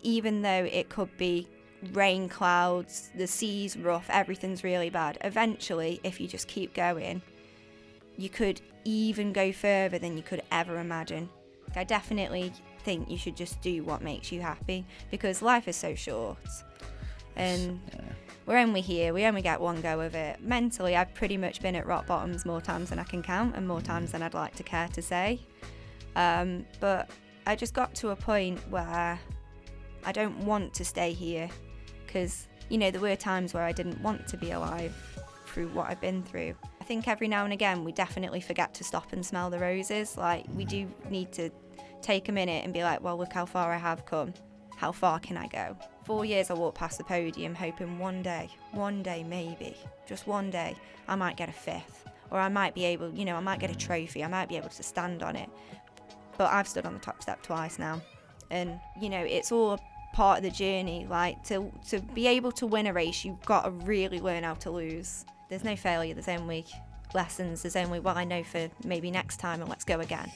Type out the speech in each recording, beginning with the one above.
even though it could be rain clouds, the sea's rough, everything's really bad, eventually, if you just keep going, you could even go further than you could ever imagine. I definitely think you should just do what makes you happy, because life is so short, and we're only here, we only get one go of it. Mentally, I've pretty much been at rock bottoms more times than I can count, and more times than I'd like to care to say, but I just got to a point where I don't want to stay here, because, you know, there were times where I didn't want to be alive through what I've been through. I think every now and again we definitely forget to stop and smell the roses. Like, we do need to take a minute and be like, well, look how far I have come. How far can I go? 4 years I walked past the podium hoping one day maybe, just one day, I might get a fifth, or I might be able, you know, I might get a trophy, I might be able to stand on it. But I've stood on the top step twice now, and, you know, it's all part of the journey. Like, to be able to win a race, you've got to really learn how to lose. There's no failure, there's only lessons, there's only, well, I know for maybe next time, and let's go again.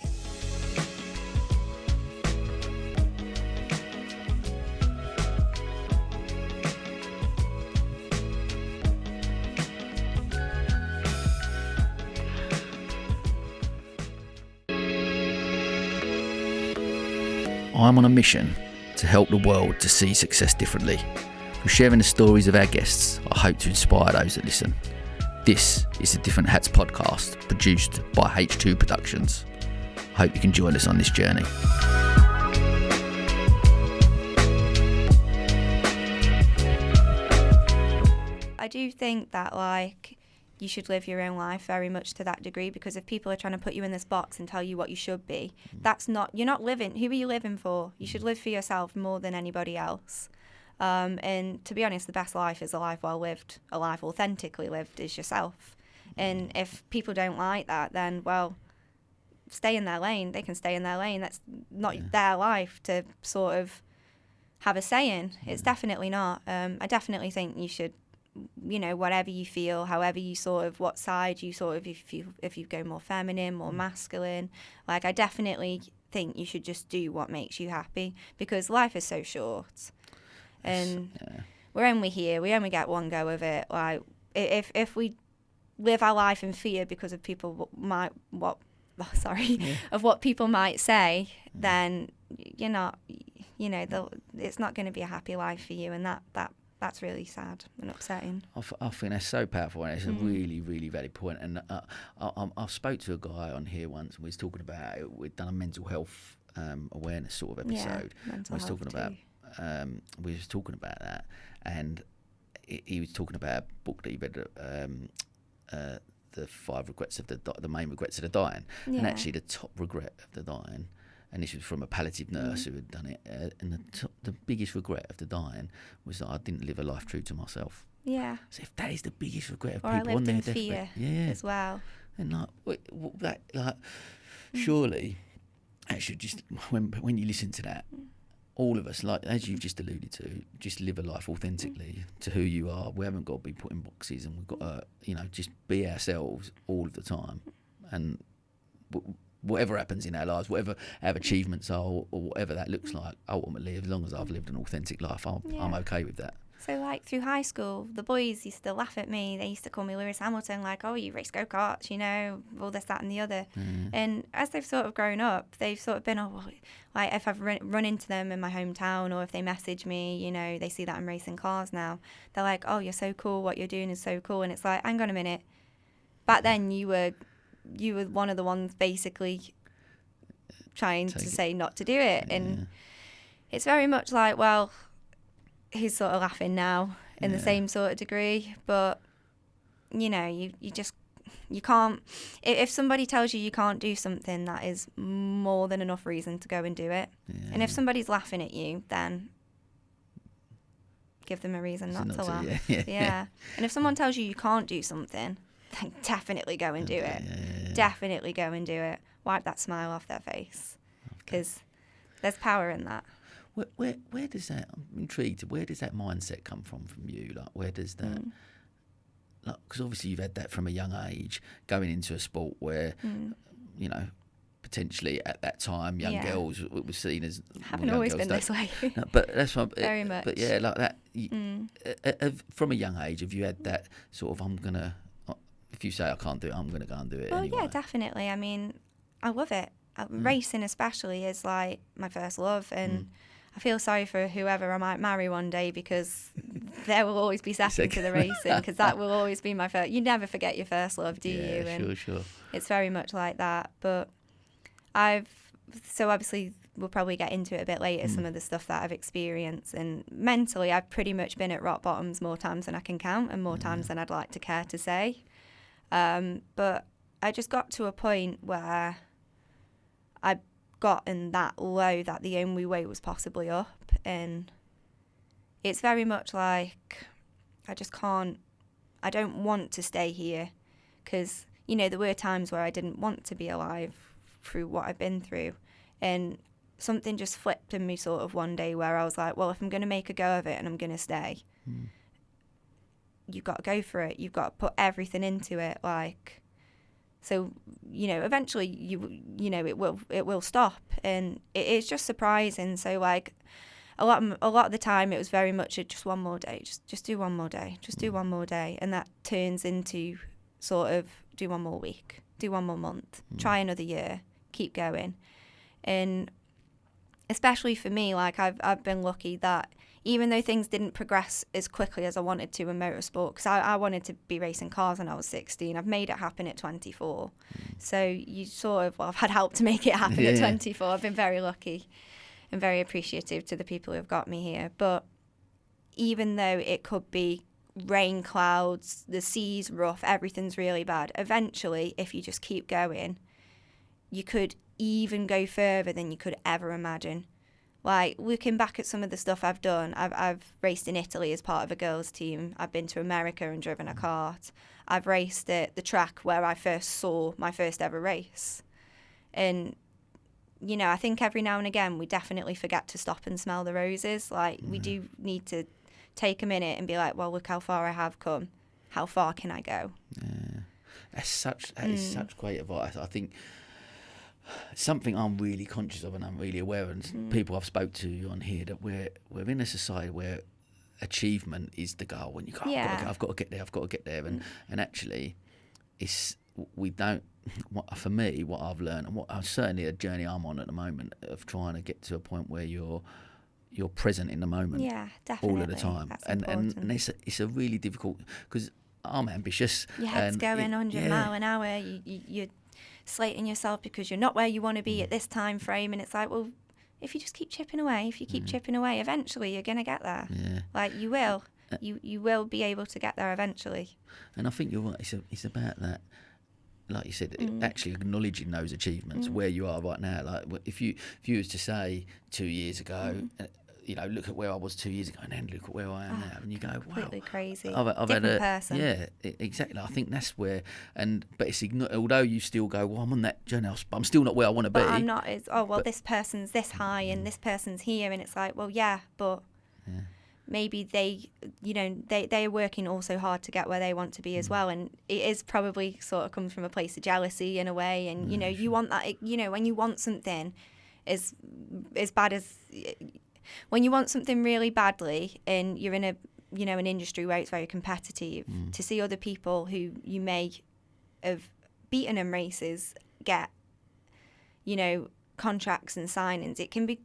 I'm on a mission to help the world to see success differently. Through sharing the stories of our guests, I hope to inspire those that listen. This is the Different Hats podcast, produced by H2 Productions. I hope you can join us on this journey. I do think that, like, you should live your own life very much to that degree, because if people are trying to put you in this box and tell you what you should be, that's not, you're not living. Who are you living for? You should live for yourself more than anybody else. And to be honest, the best life is a life well lived. A life authentically lived is yourself. And if people don't like that, then, well, stay in their lane. They can stay in their lane. That's not their life to sort of have a say in. It's definitely not. I definitely think you should, you know, whatever you feel, however you sort of, what side you sort of, if you go more feminine, more masculine, like, I definitely think you should just do what makes you happy, because life is so short, and we're only here, we only get one go of it. Like, if we live our life in fear because of people of what people might say, then you're not, you know, it's not going to be a happy life for you, and that's really sad and upsetting. I think that's so powerful, and it's a really, really valid point. And I spoke to a guy on here once, and we was talking about it. We'd done a mental health awareness sort of episode. We was talking about that, and he was talking about a book that he read, the 5 regrets of the main regrets of the dying, and actually the top regret of the dying. And this was from a palliative nurse who had done it. And the biggest regret of the dying was that I didn't live a life true to myself. Yeah. So if that is the biggest regret of or people on their deathbed, as well. And surely that should just, when you listen to that, all of us, like as you've just alluded to, just live a life authentically to who you are. We haven't got to be put in boxes, and we've got to, you know, just be ourselves all of the time. And whatever happens in our lives, whatever our achievements are, or whatever that looks like, ultimately, as long as I've lived an authentic life, I'm okay with that. So, like, through high school, the boys used to laugh at me. They used to call me Lewis Hamilton, like, oh, you race go-karts, you know, all this, that and the other. And as they've sort of grown up, they've sort of been, like, if I've run into them in my hometown, or if they message me, you know, they see that I'm racing cars now, they're like, oh, you're so cool, what you're doing is so cool. And it's like, hang on a minute. Back then, you were one of the ones basically trying to say not to do it. And it's very much like, well, he's sort of laughing now in the same sort of degree. But, you know, you can't, if somebody tells you can't do something, that is more than enough reason to go and do it. And if somebody's laughing at you, then give them a reason not to laugh. And if someone tells you can't do something, then definitely go and do it. Definitely go and do it. Wipe that smile off their face, because there's power in that. Where does that? I'm intrigued. Where does that mindset come from you? Like, where does that? Like, because obviously you've had that from a young age, going into a sport where, you know, potentially at that time young girls were seen as haven't always been this way. No, but that's what Very much. But yeah, like that. From a young age, have you had that sort of if you say I can't do it, I'm gonna go and do it? Well, anyway? yeah, definitely. I mean, I love it. Racing especially is like my first love, and I feel sorry for whoever I might marry one day, because there will always be second to the racing, because that will always be my first. You never forget your first love, do you? And sure. It's very much like that. But so obviously we'll probably get into it a bit later, some of the stuff that I've experienced, and mentally I've pretty much been at rock bottoms more times than I can count, and more times than I'd like to care to say. But I just got to a point where I'd gotten that low that the only way was possibly up, and it's very much like I don't want to stay here, because there were times where I didn't want to be alive through what I've been through, and something just flipped in me sort of one day where I was like, well, if I'm going to make a go of it and I'm going to stay, you've got to go for it. You've got to put everything into it. Like, so, eventually it will stop, and it's just surprising. So like a lot of the time it was very much just one more day, just do one more day, just do one more day. And that turns into sort of do one more week, do one more month, try another year, keep going. And especially for me, like I've been lucky that even though things didn't progress as quickly as I wanted to in motorsport, because I wanted to be racing cars when I was 16, I've made it happen at 24. So you sort of, I've had help to make it happen at 24. I've been very lucky and very appreciative to the people who have got me here. But even though it could be rain, clouds, the sea's rough, everything's really bad, eventually, if you just keep going, you could even go further than you could ever imagine. Like, looking back at some of the stuff I've done, I've raced in Italy as part of a girls' team. I've been to America and driven a kart. I've raced at the track where I first saw my first ever race. And, I think every now and again we definitely forget to stop and smell the roses. Like, we do need to take a minute and be like, well, look how far I have come. How far can I go? Yeah. That is such great advice. I think something I'm really conscious of and I'm really aware of, and people I've spoke to on here, that we're in a society where achievement is the goal, and you go, I've got to get there, and actually it's, we don't, for me, what I've learned, and what certainly a journey I'm on at the moment, of trying to get to a point where you're present in the moment, all of the time. That's and it's a really difficult, because I'm ambitious. Your head's going 100 mile an hour. You're slating yourself because you're not where you want to be at this time frame, and it's like, well, if you just keep chipping away, eventually you're gonna get there. Like, you will. You will be able to get there eventually. And I think you're right. It's about that, like you said, actually acknowledging those achievements where you are right now. Like, if you was to say 2 years ago, look at where I was 2 years ago, and then look at where I am now, and you go, wow, completely crazy. I've Different had a person. Yeah, exactly. I think that's where, but it's although you still go, well, I'm on that journey, but I'm still not where I want to be. But I'm not. This person's this high, and this person's here, and it's like, well, yeah, but maybe they are working also hard to get where they want to be as well, and it is probably sort of comes from a place of jealousy in a way, and you want that, when you want something as bad as. When you want something really badly, and you're in an industry where it's very competitive, to see other people who you may have beaten in races get, contracts and signings, it can be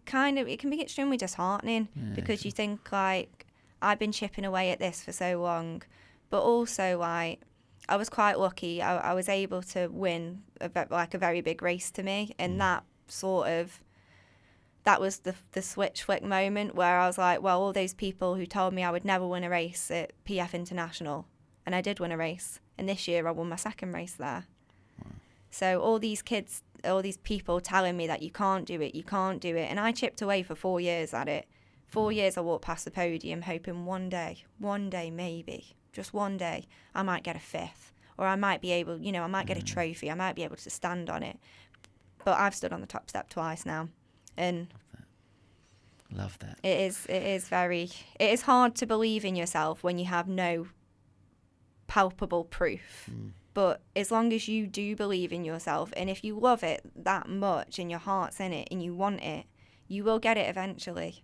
extremely disheartening, because you think, like, I've been chipping away at this for so long, but also, like, I was quite lucky. I was able to win a very big race to me, and that was the switch flick moment where I was like, well, all those people who told me I would never win a race at PF International, and I did win a race. And this year I won my second race there. Wow. So all these people telling me that you can't do it. And I chipped away for 4 years at it. 4 years I walked past the podium hoping one day maybe, just one day, I might get a fifth. Or I might be able, I might get a trophy. I might be able to stand on it. But I've stood on the top step twice now. And love that. It is hard to believe in yourself when you have no palpable proof But as long as you do believe in yourself, and if you love it that much and your heart's in it and you want it, you will get it eventually.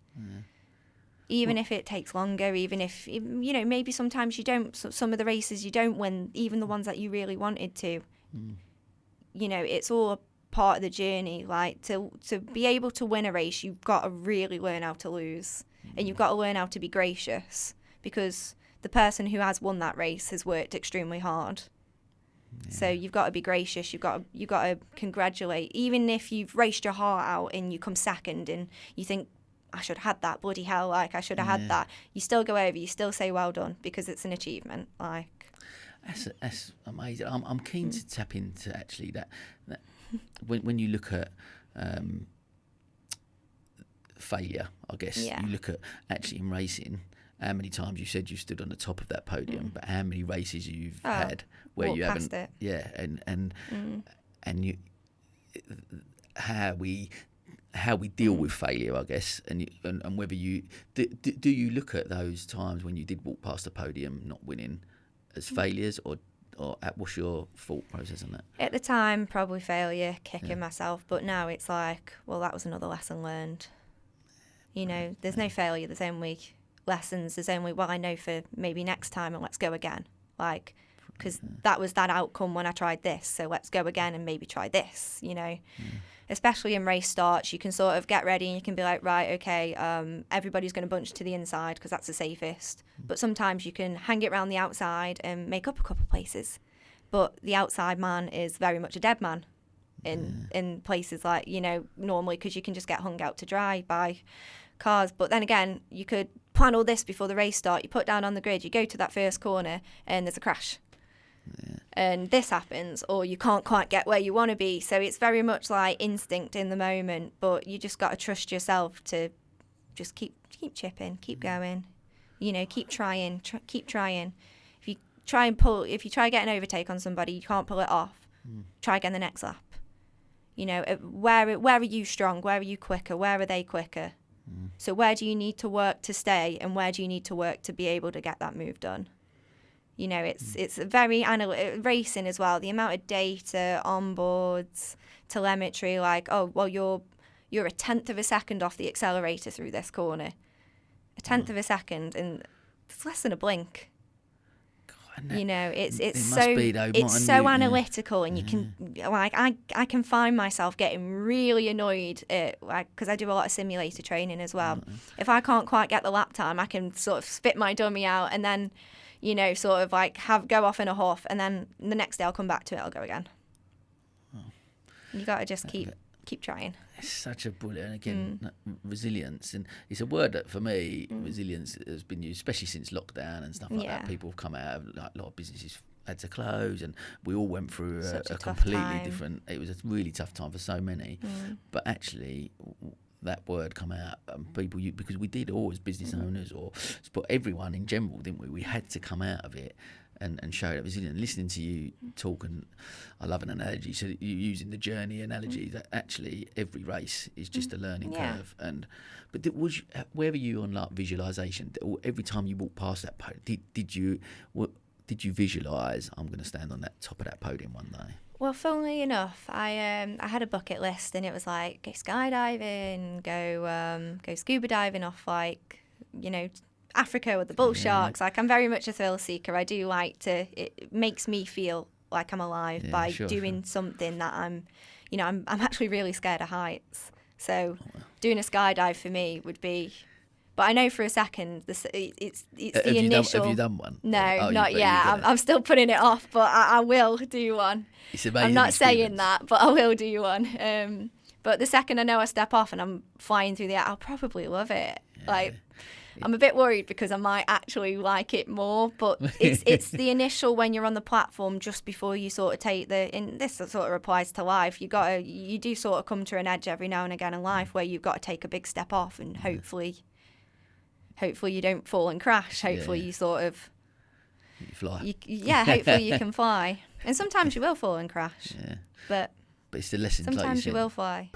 Even if it takes longer, even if, you know, maybe sometimes you don't, some of the races you don't win, even the ones that you really wanted to. You know, it's all a part of the journey. Like, to be able to win a race, you've got to really learn how to lose. And you've got to learn how to be gracious, because the person who has won that race has worked extremely hard. So you've got to be gracious. You've got to congratulate. Even if you've raced your heart out and you come second and you think, I should have had that, bloody hell, like I should have had that. You still go over, you still say well done, because it's an achievement. Like, that's amazing. I'm keen to tap into actually that when you look at failure, I guess you look at actually in racing, how many times you said you stood on the top of that podium, but how many races you've had where you haven't. And you, how we deal with failure, I guess, and whether you do you look at those times when you did walk past the podium not winning as failures, or what's your thought process on that? At the time, probably failure, kicking myself, but now it's like, well, that was another lesson learned. You know, there's no failure, there's only lessons, there's only, well, I know for maybe next time and let's go again, like, because that was that outcome when I tried this, so let's go again and maybe try this, you know. Especially in race starts, you can sort of get ready and you can be like, right, okay, everybody's going to bunch to the inside because that's the safest. But sometimes you can hang it around the outside and make up a couple of places. But the outside man is very much a dead man in places like, you know, normally, because you can just get hung out to dry by cars. But then again, you could plan all this before the race start. You put down on the grid, you go to that first corner and there's a crash. And this happens, or you can't quite get where you want to be. So it's very much like instinct in the moment, but you just got to trust yourself to just keep chipping, keep going, you know, keep trying, keep trying. If you try get an overtake on somebody, you can't pull it off, try again the next lap. You know, where are you strong? Where are you quicker? Where are they quicker? So where do you need to work to stay, and where do you need to work to be able to get that move done? You know, it's very racing as well. The amount of data, onboards, telemetry, like, oh, well, you're a tenth of a second off the accelerator through this corner. A tenth of a second, and it's less than a blink. God, you know, it's so analytical, and you can, like, I can find myself getting really annoyed at, like, because I do a lot of simulator training as well. If I can't quite get the lap time, I can sort of spit my dummy out and then, you know, sort of like go off in a huff, and then the next day I'll come back to it, I'll go again. You got to just keep trying. It's such a brilliant, again, resilience, and it's a word that for me, resilience has been used, especially since lockdown and stuff like that. People have come out of, like, a lot of businesses had to close, and we all went through a completely different, it was a really tough time for so many, but actually that word come out, and people, because we did all as business owners, but everyone in general, didn't we? We had to come out of it and show that resilience. Listening to you talk, and I love an analogy, so you using the journey analogy, that actually every race is just a learning curve. But where were you on, like, visualization? Every time you walk past that podium, did you visualize, I'm going to stand on that top of that podium one day? Well, funnily enough, I had a bucket list, and it was like, go skydiving, go scuba diving off, like, you know, Africa with the bull sharks. Like, I'm very much a thrill seeker. I do like to, it makes me feel like I'm alive by doing something that I'm actually really scared of heights. So doing a skydive for me would be, but I know for a second it's the initial. Have you done one? No, not yet. I'm still putting it off, but I will do one. It's amazing. I'm not saying that, but I will do one. But the second I know I step off and I'm flying through the air, I'll probably love it. Like, I'm a bit worried because I might actually like it more, but it's the initial, when you're on the platform just before you sort of take and this sort of applies to life, you do sort of come to an edge every now and again in life where you've got to take a big step off, and hopefully you don't fall and crash. Hopefully you sort of you fly. Hopefully you can fly. And sometimes you will fall and crash. But it's the lesson. Sometimes you will fly.